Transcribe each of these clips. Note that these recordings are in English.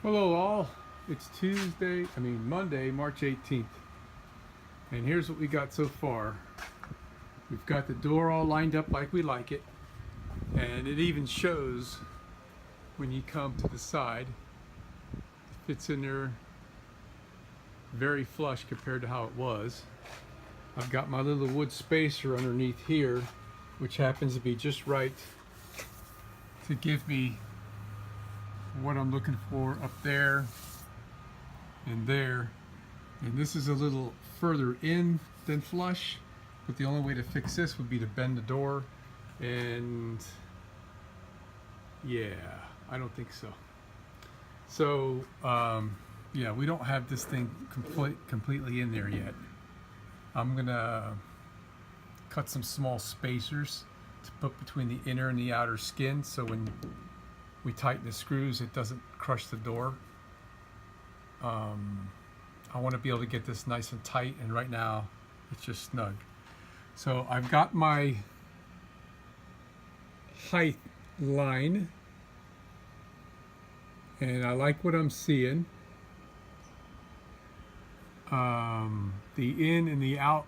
Hello all, it's Monday, March 18th, and here's what we got so far. We've got the door all lined up like we like it, and it even shows when you come to the side. It fits in there very flush compared to how it was. I've got my little wood spacer underneath here, which happens to be just right to give me what I'm looking for up there and there. And this is a little further in than flush, but the only way to fix this would be to bend the door, and yeah, I don't think so. So yeah, we don't have this thing completely in there yet. I'm gonna cut some small spacers to put between the inner and the outer skin, so when we tighten the screws it doesn't crush the door. I want to be able to get this nice and tight, and right now it's just snug. So I've got my height line, and I like what I'm seeing. The in and the out,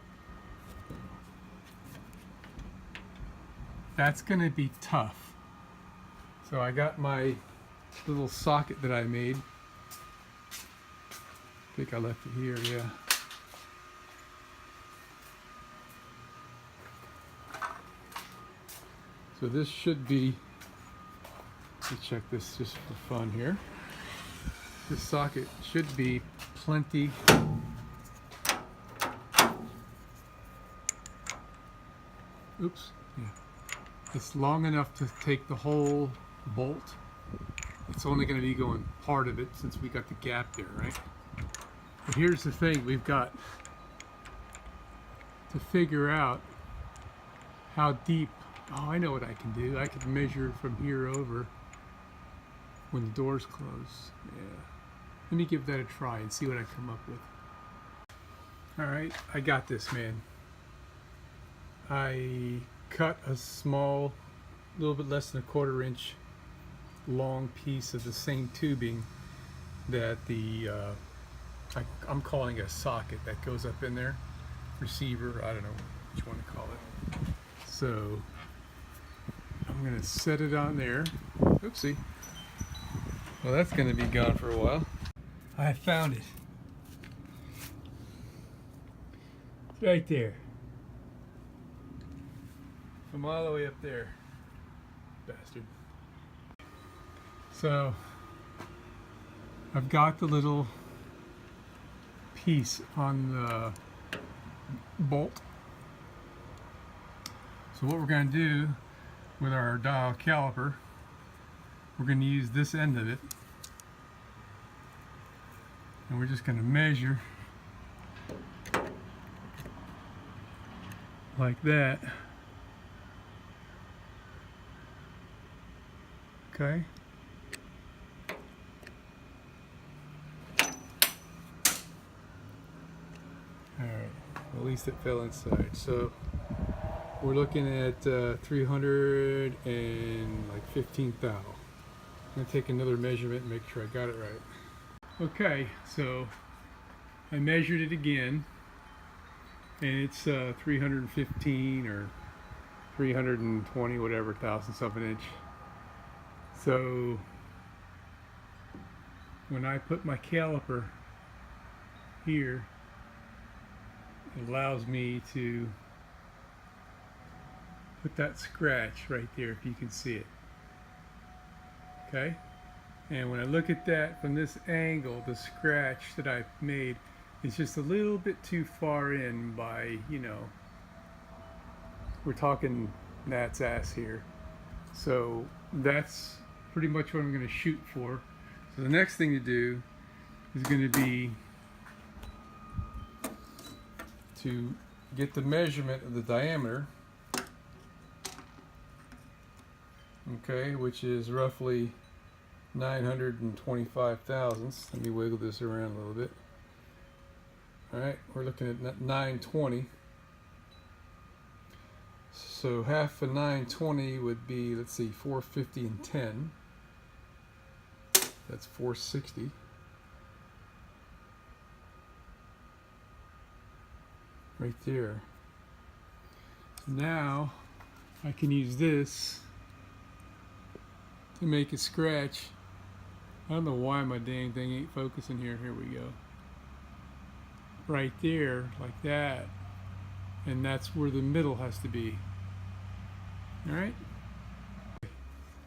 that's gonna be tough. So I got my little socket that I made. I think I left it here, yeah. So this should be, let's check this just for fun here. This socket should be plenty yeah. It's long enough to take the whole bolt. It's only going to be going part of it since we got the gap there, right? But here's the thing, we've got to figure out how deep. Oh, I know what I can do. I can measure from here over when the door's closed. Yeah. Let me give that a try and see what I come up with. All right, I got this, man. I cut a small, little bit less than a 1/4 inch long piece of the same tubing that I'm calling a socket that goes up in there. Receiver, I don't know which one to call it. So I'm gonna set it on there. Oopsie. Well, that's gonna be gone for a while. I found it. It's right there. From all the way up there. Bastard. So I've got the little piece on the bolt. So what we're going to do with our dial caliper, we're going to use this end of it, and we're just going to measure like that. Okay. Alright, at least it fell inside. So we're looking at 315 thou. I'm going to take another measurement and make sure I got it right. Okay, so I measured it again, and it's 315 or 320 whatever thousandths of an inch. So when I put my caliper here, it allows me to put that scratch right there, if you can see it. Okay? And when I look at that from this angle, the scratch that I've made is just a little bit too far in by, we're talking gnat's ass here. So that's pretty much what I'm going to shoot for. So the next thing to do is going to be to get the measurement of the diameter, okay, which is roughly 925 thousandths. Let me wiggle this around a little bit. All right, we're looking at 920. So half of 920 would be, let's see, 450 and 10. That's 460. Right there. Now I can use this to make a scratch. I don't know why my dang thing ain't focusing here. Here we go. Right there, like that. And that's where the middle has to be. All right.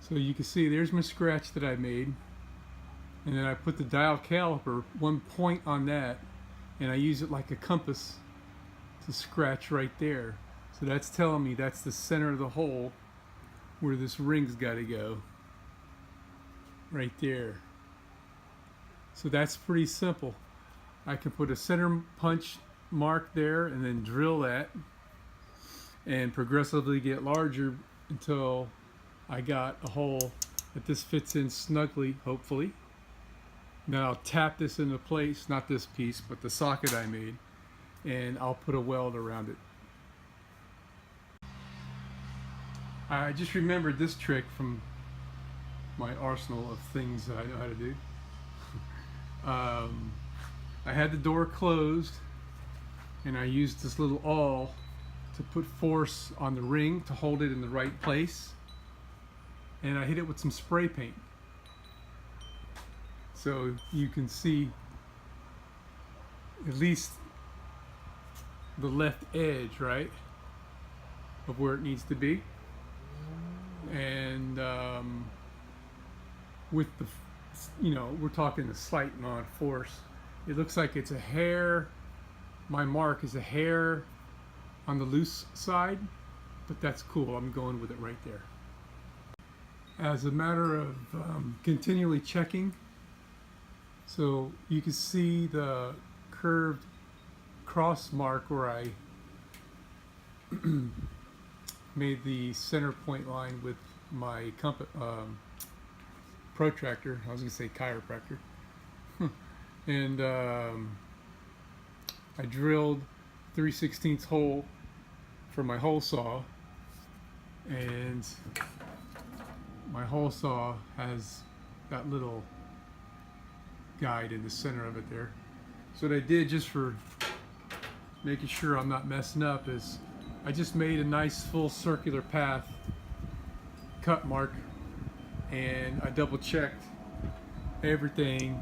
So you can see there's my scratch that I made. And then I put the dial caliper, one point on that, and I use it like a compass to scratch right there. So that's telling me that's the center of the hole where this ring's got to go. Right there. So that's pretty simple. I can put a center punch mark there and then drill that and progressively get larger until I got a hole that this fits in snugly, hopefully. Then I'll tap this into place, not this piece, but the socket I made, and I'll put a weld around it. I just remembered this trick from my arsenal of things that I know how to do. I had the door closed, and I used this little awl to put force on the ring to hold it in the right place, and I hit it with some spray paint. So you can see at least the left edge, right, of where it needs to be. And with the, we're talking a slight amount of force. It looks like it's a hair, my mark is a hair on the loose side, but that's cool. I'm going with it right there. As a matter of continually checking, so you can see the curved cross mark where I made the center point line with my protractor. I was going to say chiropractor. And I drilled 3/16 hole for my hole saw, and my hole saw has that little guide in the center of it there. So what I did, just for making sure I'm not messing up, is I just made a nice full circular path cut mark, and I double checked everything.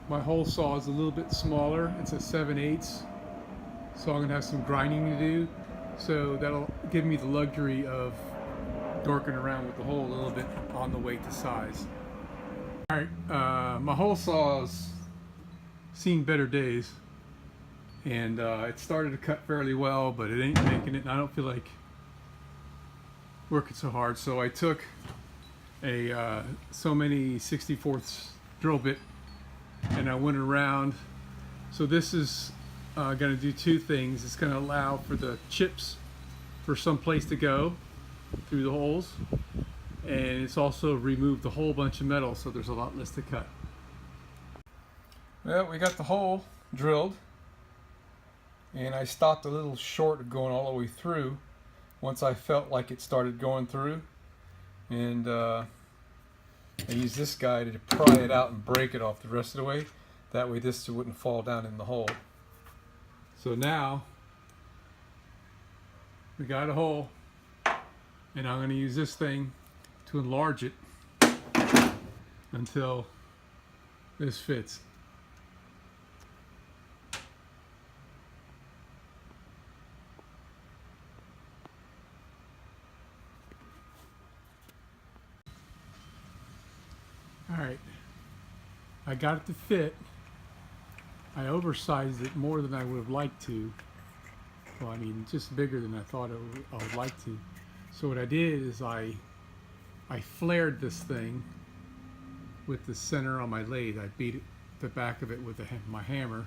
My hole saw is a little bit smaller. It's a 7/8, so I'm gonna have some grinding to do. So that'll give me the luxury of dorking around with the hole a little bit on the way to size. All right, my hole saw's seen better days, and it started to cut fairly well, but it ain't making it, and I don't feel like working so hard. So I took a so many 64ths drill bit, and I went around. So this is going to do two things. It's going to allow for the chips for some place to go through the holes, and it's also removed a whole bunch of metal, so there's a lot less to cut. Well, we got the hole drilled, and I stopped a little short of going all the way through once I felt like it started going through, and I used this guy to pry it out and break it off the rest of the way. That way this wouldn't fall down in the hole. So now we got a hole, and I'm going to use this thing to enlarge it until this fits. Alright, I got it to fit. I oversized it more than I would have liked to. Well, I mean, just bigger than I thought I would like to. So what I did is I flared this thing with the center on my lathe. I beat it, the back of it with my hammer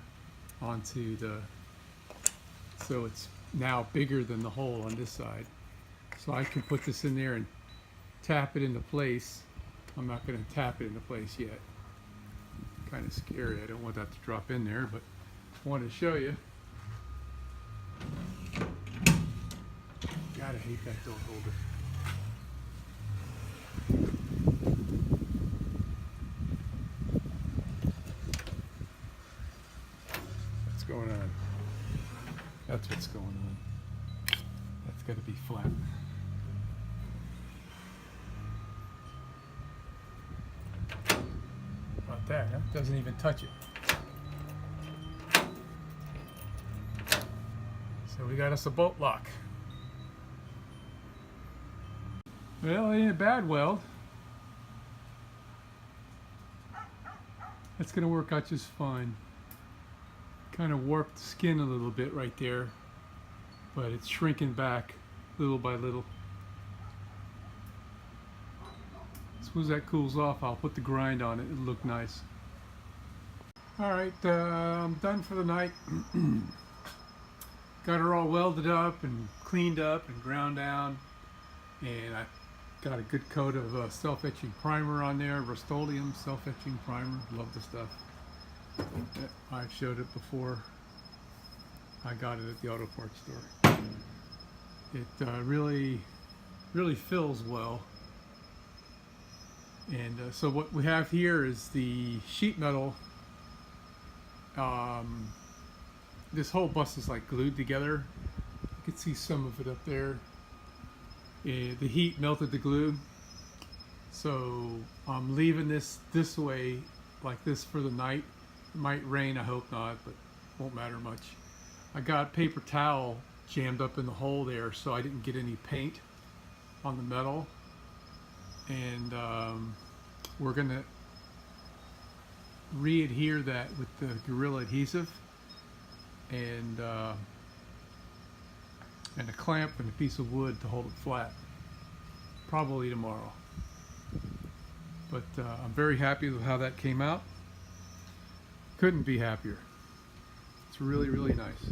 onto the, so it's now bigger than the hole on this side. So I can put this in there and tap it into place. I'm not going to tap it into place yet. Kind of scary. I don't want that to drop in there, but I wanted to show you. God, I hate that door holder. going on? That's what's going on. That's got to be flat. About that, huh? Doesn't even touch it. So we got us a bolt lock. Well, it ain't a bad weld. That's gonna work out just fine. Kind of warped the skin a little bit right there, but it's shrinking back little by little. As soon as that cools off, I'll put the grind on it. It'll look nice. Alright, I'm done for the night. Got her all welded up and cleaned up and ground down, and I got a good coat of self-etching primer on there, Rust-Oleum self-etching primer. Love the stuff. I've showed it before. I got it at the auto parts store. It really fills well. And so what we have here is the sheet metal. This whole bus is like glued together. You can see some of it up there. The heat melted the glue, so I'm leaving this way like this for the night. It might rain, I hope not, but won't matter much. I got paper towel jammed up in the hole there so I didn't get any paint on the metal, and we're gonna re-adhere that with the Gorilla adhesive and a clamp and a piece of wood to hold it flat. Probably tomorrow. But I'm very happy with how that came out. Couldn't be happier. It's really, really nice.